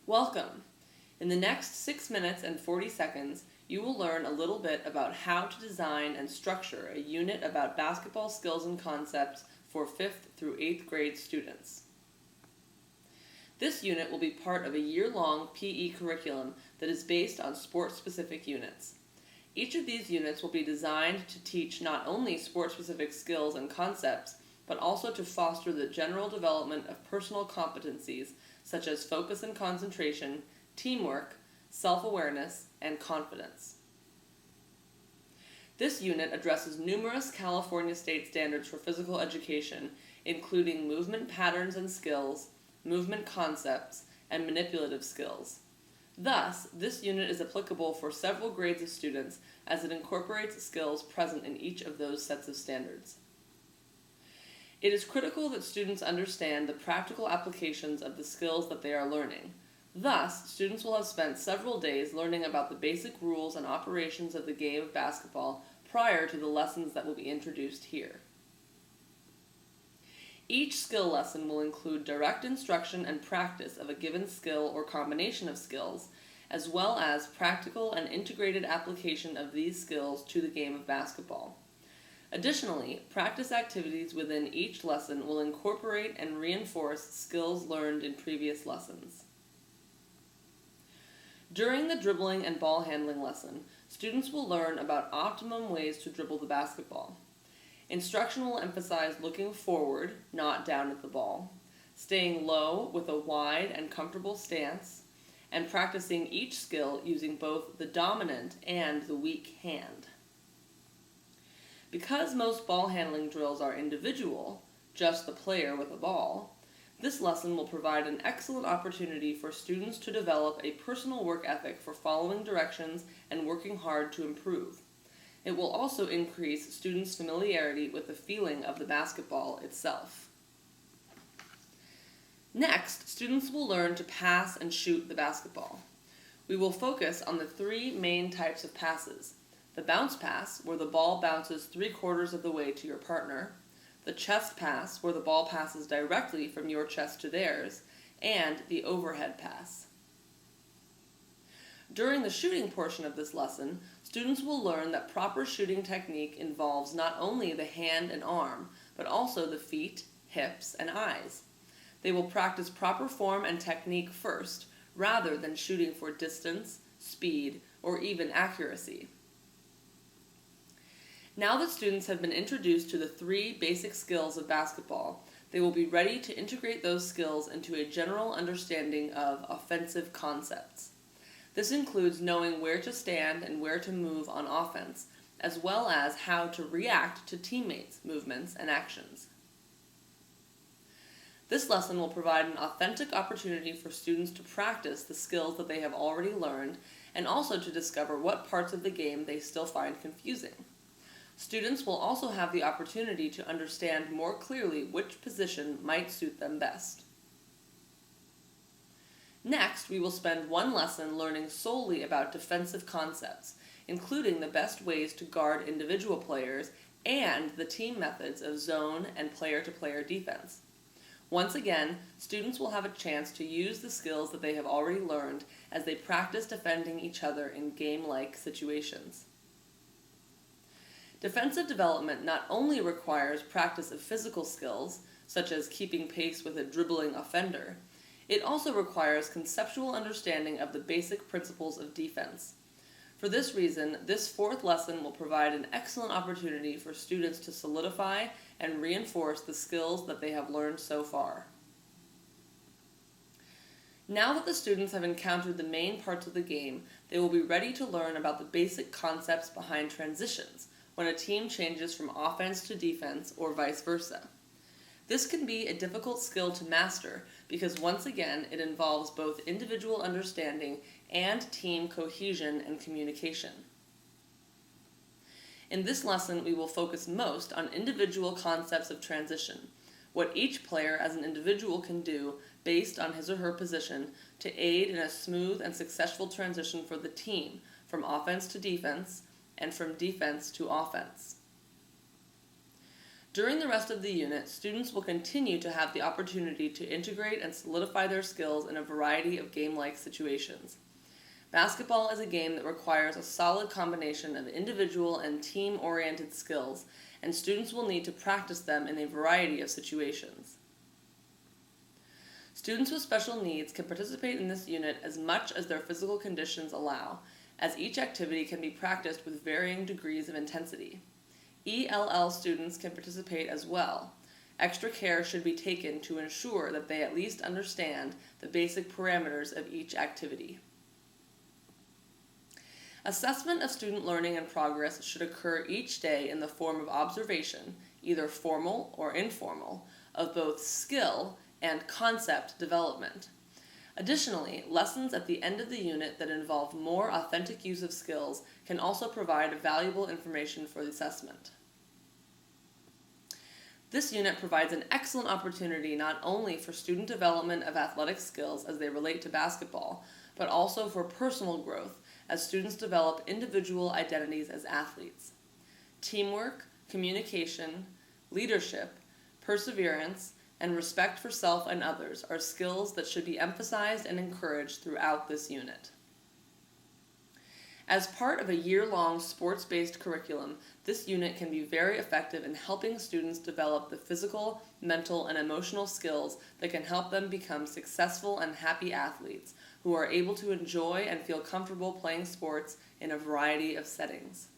Welcome! In the next 6 minutes and 40 seconds, you will learn a little bit about how to design and structure a unit about basketball skills and concepts for 5th through 8th grade students. This unit will be part of a year-long PE curriculum that is based on sport-specific units. Each of these units will be designed to teach not only sport-specific skills and concepts, but also to foster the general development of personal competencies such as focus and concentration, teamwork, self-awareness, and confidence. This unit addresses numerous California state standards for physical education, including movement patterns and skills, movement concepts, and manipulative skills. Thus, this unit is applicable for several grades of students as it incorporates skills present in each of those sets of standards. It is critical that students understand the practical applications of the skills that they are learning. Thus, students will have spent several days learning about the basic rules and operations of the game of basketball prior to the lessons that will be introduced here. Each skill lesson will include direct instruction and practice of a given skill or combination of skills, as well as practical and integrated application of these skills to the game of basketball. Additionally, practice activities within each lesson will incorporate and reinforce skills learned in previous lessons. During the dribbling and ball handling lesson, students will learn about optimum ways to dribble the basketball. Instruction will emphasize looking forward, not down at the ball, staying low with a wide and comfortable stance, and practicing each skill using both the dominant and the weak hand. Because most ball handling drills are individual, just the player with a ball, this lesson will provide an excellent opportunity for students to develop a personal work ethic for following directions and working hard to improve. It will also increase students' familiarity with the feeling of the basketball itself. Next, students will learn to pass and shoot the basketball. We will focus on the 3 main types of passes: the bounce pass, where the ball bounces 3/4 of the way to your partner; the chest pass, where the ball passes directly from your chest to theirs; and the overhead pass. During the shooting portion of this lesson, students will learn that proper shooting technique involves not only the hand and arm, but also the feet, hips, and eyes. They will practice proper form and technique first, rather than shooting for distance, speed, or even accuracy. Now that students have been introduced to the 3 basic skills of basketball, they will be ready to integrate those skills into a general understanding of offensive concepts. This includes knowing where to stand and where to move on offense, as well as how to react to teammates' movements and actions. This lesson will provide an authentic opportunity for students to practice the skills that they have already learned, and also to discover what parts of the game they still find confusing. Students will also have the opportunity to understand more clearly which position might suit them best. Next, we will spend one lesson learning solely about defensive concepts, including the best ways to guard individual players and the team methods of zone and player-to-player defense. Once again, students will have a chance to use the skills that they have already learned as they practice defending each other in game-like situations. Defensive development not only requires practice of physical skills, such as keeping pace with a dribbling offender, it also requires conceptual understanding of the basic principles of defense. For this reason, this 4th lesson will provide an excellent opportunity for students to solidify and reinforce the skills that they have learned so far. Now that the students have encountered the main parts of the game, they will be ready to learn about the basic concepts behind transitions, when a team changes from offense to defense or vice versa. This can be a difficult skill to master because once again it involves both individual understanding and team cohesion and communication. In this lesson, we will focus most on individual concepts of transition, what each player as an individual can do based on his or her position to aid in a smooth and successful transition for the team from offense to defense and from defense to offense. During the rest of the unit, students will continue to have the opportunity to integrate and solidify their skills in a variety of game-like situations. Basketball is a game that requires a solid combination of individual and team-oriented skills, and students will need to practice them in a variety of situations. Students with special needs can participate in this unit as much as their physical conditions allow, as each activity can be practiced with varying degrees of intensity. ELL students can participate as well. Extra care should be taken to ensure that they at least understand the basic parameters of each activity. Assessment of student learning and progress should occur each day in the form of observation, either formal or informal, of both skill and concept development. Additionally, lessons at the end of the unit that involve more authentic use of skills can also provide valuable information for the assessment. This unit provides an excellent opportunity not only for student development of athletic skills as they relate to basketball, but also for personal growth as students develop individual identities as athletes. Teamwork, communication, leadership, perseverance, and respect for self and others are skills that should be emphasized and encouraged throughout this unit. As part of a year-long sports-based curriculum, this unit can be very effective in helping students develop the physical, mental, and emotional skills that can help them become successful and happy athletes who are able to enjoy and feel comfortable playing sports in a variety of settings.